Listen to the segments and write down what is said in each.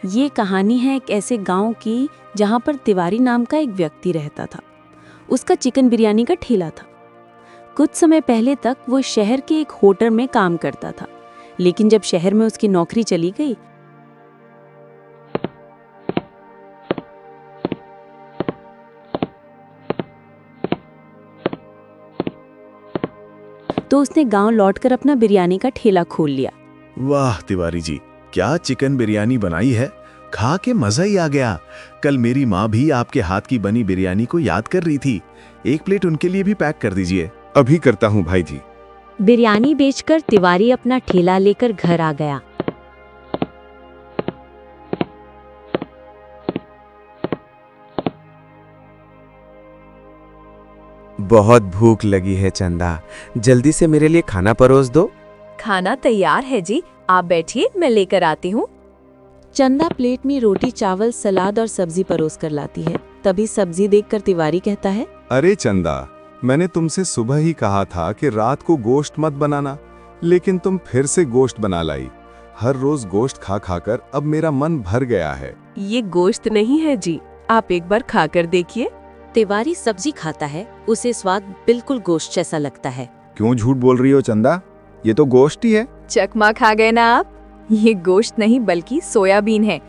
ये कहानी है एक ऐसे गांव की जहां पर तिवारी नाम का एक व्यक्ति रहता था। उसका चिकन बिरयानी का ठेला था। कुछ समय पहले तक वो शहर के एक होटल में काम करता था, लेकिन जब शहर में उसकी नौकरी चली गई तो उसने गांव लौटकर अपना बिरयानी का ठेला खोल लिया। वाह तिवारी जी, क्या चिकन बिरयानी बनाई है, खा के मजा ही आ गया। कल मेरी माँ भी आपके हाथ की बनी बिरयानी को याद कर रही थी। एक प्लेट उनके लिए भी पैक कर दीजिए। अभी करता हूँ भाई जी। बिरयानी बेचकर तिवारी अपना ठेला लेकर घर आ गया। बहुत भूख लगी है चंदा, जल्दी से मेरे लिए खाना परोस दो। खाना तैयार है जी, आप बैठिए, मैं लेकर आती हूँ। चंदा प्लेट में रोटी, चावल, सलाद और सब्जी परोस कर लाती है। तभी सब्जी देखकर तिवारी कहता है, अरे चंदा, मैंने तुमसे सुबह ही कहा था कि रात को गोश्त मत बनाना, लेकिन तुम फिर से गोश्त बना लाई। हर रोज गोश्त खा खाकर अब मेरा मन भर गया है। ये गोश्त नहीं है जी, आप एक बार खाकर देखिए। तिवारी सब्जी खाता है, उसे स्वाद बिल्कुल गोश्त जैसा लगता है। क्यों झूठ बोल रही हो चंदा, ये तो गोश्त ही है। चकमा खा गए ना आप। ये गोश्त नहीं बल्कि सोयाबीन है।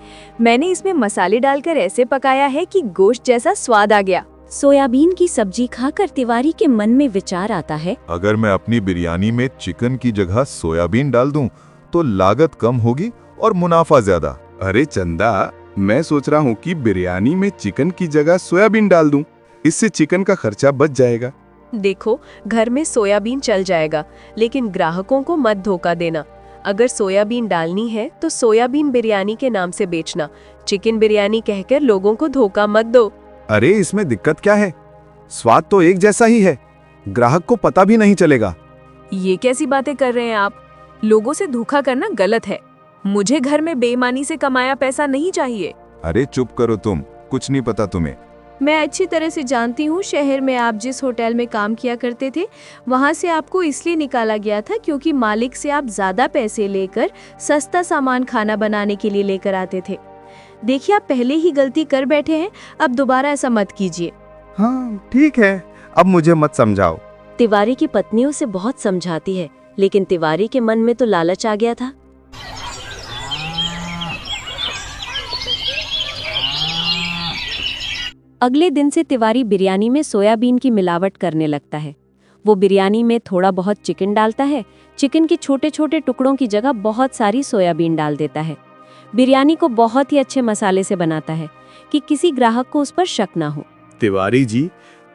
मैंने इसमें मसाले डालकर ऐसे पकाया है कि गोश्त जैसा स्वाद आ गया। सोयाबीन की सब्जी खाकर तिवारी के मन में विचार आता है, अगर मैं अपनी बिरयानी में चिकन की जगह सोयाबीन डाल दूं, तो लागत कम होगी और मुनाफा ज्यादा। अरे चंदा, मैं सोच रहा हूँ कि बिरयानी में चिकन की जगह सोयाबीन डाल दूं, इससे चिकन का खर्चा बच जाएगा। देखो, घर में सोयाबीन चल जाएगा, लेकिन ग्राहकों को मत धोखा देना। अगर सोयाबीन डालनी है तो सोयाबीन बिरयानी के नाम से बेचना, चिकन बिरयानी कहकर लोगों को धोखा मत दो। अरे इसमें दिक्कत क्या है, स्वाद तो एक जैसा ही है, ग्राहक को पता भी नहीं चलेगा। ये कैसी बातें कर रहे हैं आप? लोगों से धोखा करना गलत है। मुझे घर में बेईमानी से कमाया पैसा नहीं चाहिए। अरे चुप करो तुम, कुछ नहीं पता तुम्हें। मैं अच्छी तरह से जानती हूँ, शहर में आप जिस होटल में काम किया करते थे, वहाँ से आपको इसलिए निकाला गया था क्योंकि मालिक से आप ज्यादा पैसे लेकर सस्ता सामान खाना बनाने के लिए लेकर आते थे। देखिए, आप पहले ही गलती कर बैठे हैं, अब दोबारा ऐसा मत कीजिए। हाँ ठीक है, अब मुझे मत समझाओ। तिवारी की पत्नी उसे बहुत समझाती है, लेकिन तिवारी के मन में तो लालच आ गया था। अगले दिन से तिवारी बिरयानी में सोयाबीन की मिलावट करने लगता है। वो बिरयानी में थोड़ा बहुत चिकन डालता है, चिकन के छोटे छोटे टुकड़ों की जगह बहुत सारी सोयाबीन डाल देता है। बिरयानी को बहुत ही अच्छे मसाले से बनाता है कि किसी ग्राहक को उस पर शक ना हो। तिवारी जी,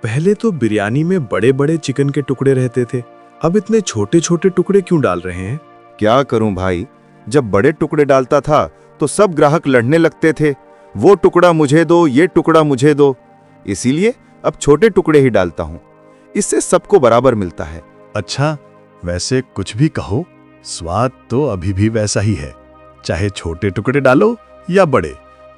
पहले तो बिरयानी में बड़े बड़े चिकन के टुकड़े रहते थे, अब इतने छोटे छोटे टुकड़े क्यों डाल रहे हैं? क्या करूं भाई, जब बड़े टुकड़े डालता था तो सब ग्राहक लड़ने लगते थे, वो टुकड़ा मुझे दो, ये टुकड़ा मुझे दो। इसीलिए अब छोटे टुकड़े ही डालता हूँ, इससे सबको बराबर मिलता है। अच्छा, वैसे कुछ भी कहो, स्वाद तो अभी भी वैसा ही है, चाहे छोटे टुकड़े डालो या बड़े,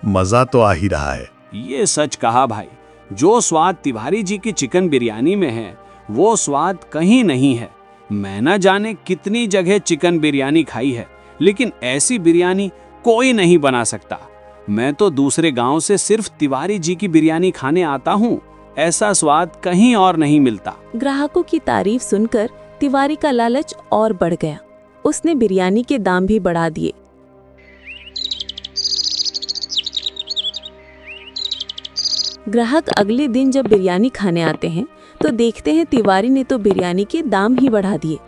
मजा तो आ ही रहा है। ये सच कहा भाई, जो स्वाद तिवारी जी की चिकन बिरयानी में है वो स्वाद कहीं नहीं है। मैं न जाने कितनी जगह चिकन बिरयानी खाई है, लेकिन ऐसी बिरयानी कोई नहीं बना सकता। मैं तो दूसरे गांव से सिर्फ तिवारी जी की बिरयानी खाने आता हूँ, ऐसा स्वाद कहीं और नहीं मिलता। ग्राहकों की तारीफ सुनकर तिवारी का लालच और बढ़ गया। उसने बिरयानी के दाम भी बढ़ा दिए। ग्राहक अगले दिन जब बिरयानी खाने आते हैं तो देखते हैं तिवारी ने तो बिरयानी के दाम ही बढ़ा दिए,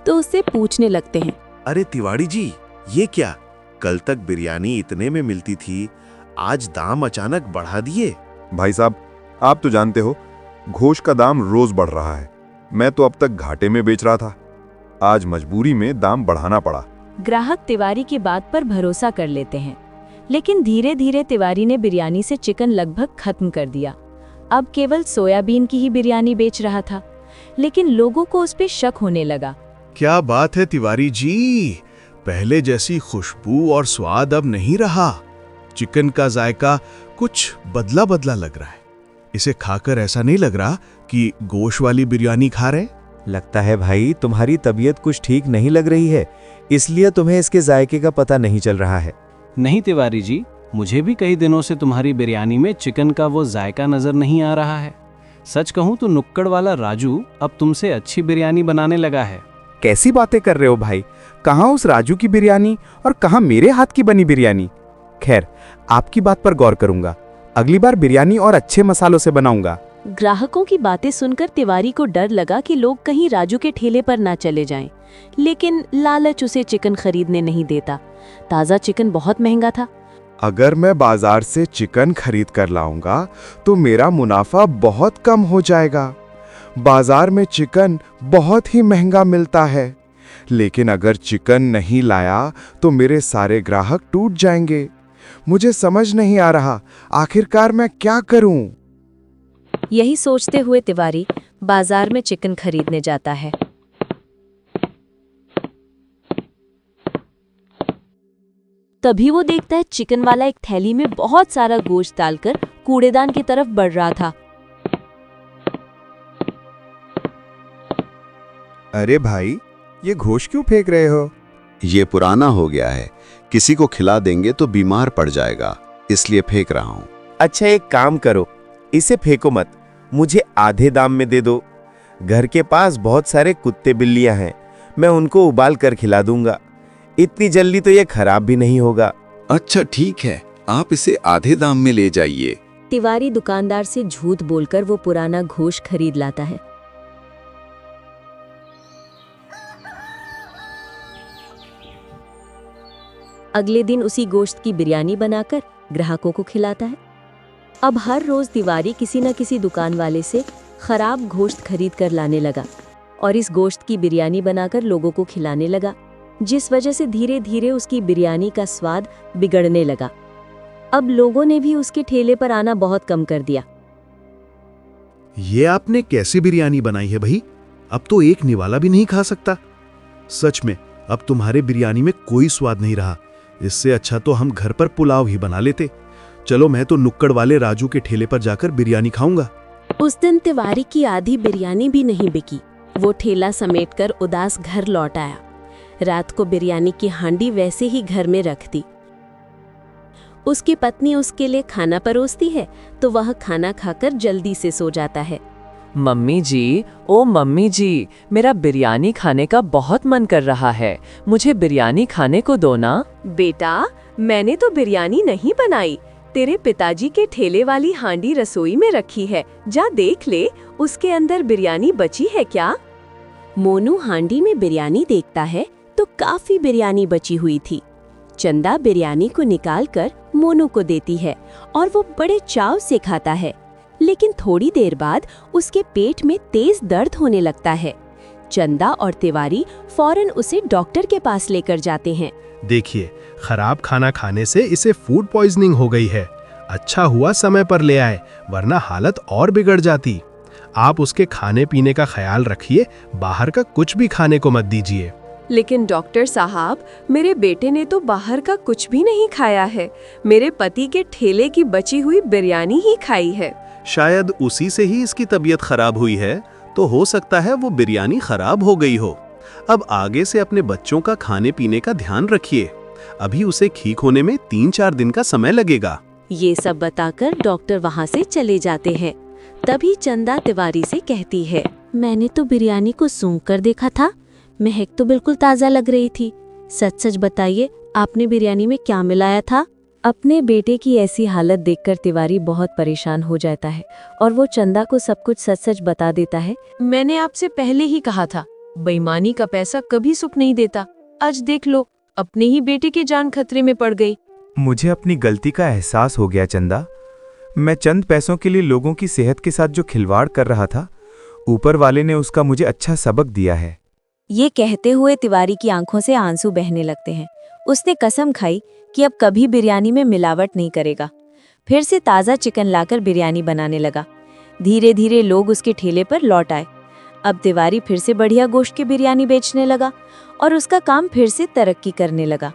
तो उससे पूछने लगते हैं, अरे तिवारी जी, ये क्या, कल तक बिरयानी इतने में मिलती थी, आज दाम अचानक बढ़ा दिए? भाई साहब, आप तो जानते हो गोश्त का दाम रोज बढ़ रहा है, मैं तो अब तक घाटे में बेच रहा था, आज मजबूरी में दाम बढ़ाना पड़ा। ग्राहक तिवारी की बात पर भरोसा कर लेते हैं, लेकिन धीरे धीरे तिवारी ने बिरयानी से चिकन लगभग खत्म कर दिया। अब केवल सोयाबीन की ही बिरयानी बेच रहा था, लेकिन लोगों को उस पे शक होने लगा। क्या बात है तिवारी जी, पहले जैसी खुशबू और स्वाद अब नहीं रहा, चिकन का जायका कुछ बदला बदला लग रहा है। इसे खाकर ऐसा नहीं लग रहा कि गोश्त वाली बिरयानी खा रहे? लगता है भाई तुम्हारी तबीयत कुछ ठीक नहीं लग रही है, इसलिए तुम्हें इसके जायके का पता नहीं चल रहा है। नहीं तिवारी जी, मुझे भी कई दिनों से तुम्हारी बिरयानी में चिकन का वो जायका नजर नहीं आ रहा है। सच कहूं तो नुक्कड़ वाला राजू अब तुमसे अच्छी बिरयानी बनाने लगा है। कैसी बातें कर रहे हो भाई? कहाँ उस राजू की बिरयानी और कहाँ मेरे हाथ की बनी बिरयानी? खैर, आपकी बात पर गौर करूंगा। अगली बार बिरयानी और अच्छे मसालों से बनाऊंगा। ग्राहकों की बातें सुनकर तिवारी को डर लगा कि लोग कहीं राजू के ठेले पर ना चले जाएं, लेकिन लालच उसे चिकन खरीदने नहीं देता। ताज़ा चिकन बहुत महंगा था। अगर मैं बाजार से चिकन खरीद कर लाऊंगा तो मेरा मुनाफा बहुत कम हो जाएगा। बाजार में चिकन बहुत ही महंगा मिलता है, लेकिन अगर चिकन नहीं लाया तो मेरे सारे ग्राहक टूट जाएंगे। मुझे समझ नहीं आ रहा, आखिरकार मैं क्या करूं? यही सोचते हुए तिवारी बाजार में चिकन खरीदने जाता है। तभी वो देखता है चिकन वाला एक थैली में बहुत सारा गोश्त डालकर कूड़ेदान की तरफ बढ़ रहा था। अरे भाई, ये गोश्त क्यों फेंक रहे हो? ये पुराना हो गया है, किसी को खिला देंगे तो बीमार पड़ जाएगा, इसलिए फेंक रहा हूँ। अच्छा, एक काम करो, इसे फेंको मत, मुझे आधे दाम में दे दो। घर के पास बहुत सारे कुत्ते बिल्लियां हैं, मैं उनको उबाल कर खिला दूंगा। इतनी जल्दी तो ये खराब भी नहीं होगा। अच्छा ठीक है, आप इसे आधे दाम में ले जाइए। तिवारी दुकानदार से झूठ बोलकर वो पुराना गोश्त खरीद लाता है। अगले दिन उसी गोश्त की बिरयानी बनाकर ग्राहकों को खिलाता है। अब हर रोज तिवारी किसी न किसी दुकान वाले से खराब गोश्त खरीद कर लाने लगा और इस गोश्त की बिरयानी बनाकर लोगों को खिलाने लगा, जिस वजह से धीरे धीरे उसकी बिरयानी का स्वाद बिगड़ने लगा। अब लोगों ने भी उसके ठेले पर आना बहुत कम कर दिया। ये आपने कैसी बिरयानी बनाई है भाई? अब तो एक निवाला भी नहीं खा सकता। सच में अब तुम्हारे बिरयानी में कोई स्वाद नहीं रहा। इससे अच्छा तो हम घर पर पुलाव ही बना लेते। चलो, मैं तो नुक्कड़ वाले राजू के ठेले पर जाकर बिरयानी खाऊंगा। उस दिन तिवारी की आधी बिरयानी भी नहीं बिकी। वो ठेला समेटकर उदास घर लौट आया। रात को बिरयानी की हांडी वैसे ही घर में रख दी। उसकी पत्नी उसके लिए खाना परोसती है तो वह खाना खाकर जल्दी से सो जाता है। मम्मी जी, ओ मम्मी जी, मेरा बिरयानी खाने का बहुत मन कर रहा है, मुझे बिरयानी खाने को दो ना। बेटा, मैंने तो बिरयानी नहीं बनाई, तेरे पिताजी के ठेले वाली हांडी रसोई में रखी है, जा देख ले, उसके अंदर बिरयानी बची है क्या? मोनू हांडी में बिरयानी देखता है तो काफी बिरयानी बची हुई थी। चंदा बिरयानी को निकालकर मोनू को देती है और वो बड़े चाव से खाता है, लेकिन थोड़ी देर बाद उसके पेट में तेज दर्द होने लगता है। चंदा और तिवारी फौरन उसे डॉक्टर के पास लेकर जाते हैं। देखिए, खराब खाना खाने से इसे फूड पॉइजनिंग हो गई है। अच्छा हुआ समय पर ले आए, वरना हालत और बिगड़ जाती। आप उसके खाने पीने का ख्याल रखिए, बाहर का कुछ भी खाने को मत दीजिए। लेकिन डॉक्टर साहब, मेरे बेटे ने तो बाहर का कुछ भी नहीं खाया है, मेरे पति के ठेले की बची हुई बिरयानी ही खाई है। शायद उसी से ही इसकी तबीयत खराब हुई है, तो हो सकता है वो बिरयानी खराब हो गई हो। अब आगे से अपने बच्चों का खाने पीने का ध्यान रखिए। अभी उसे ठीक होने में 3-4 दिन का समय लगेगा। ये सब बताकर डॉक्टर वहाँ से चले जाते हैं। तभी चंदा तिवारी से कहती है, मैंने तो बिरयानी को सूंघ कर देखा था, महक तो बिल्कुल ताज़ा लग रही थी। सच सच बताइए, आपने बिरयानी में क्या मिलाया था? अपने बेटे की ऐसी हालत देखकर तिवारी बहुत परेशान हो जाता है और वो चंदा को सब कुछ सच सच बता देता है। मैंने आपसे पहले ही कहा था, बेईमानी का पैसा कभी सुख नहीं देता। आज देख लो, अपने ही बेटे की जान खतरे में पड़ गई। मुझे अपनी गलती का एहसास हो गया चंदा। मैं चंद पैसों के लिए लोगों की सेहत के साथ जो खिलवाड़ कर रहा था, ऊपर वाले ने उसका मुझे अच्छा सबक दिया है। ये कहते हुए तिवारी की आंखों से आंसू बहने लगते हैं। उसने कसम खाई कि अब कभी बिरयानी में मिलावट नहीं करेगा। फिर से ताज़ा चिकन लाकर बिरयानी बनाने लगा। धीरे धीरे लोग उसके ठेले पर लौट आए। अब तिवारी फिर से बढ़िया गोश्त की बिरयानी बेचने लगा और उसका काम फिर से तरक्की करने लगा।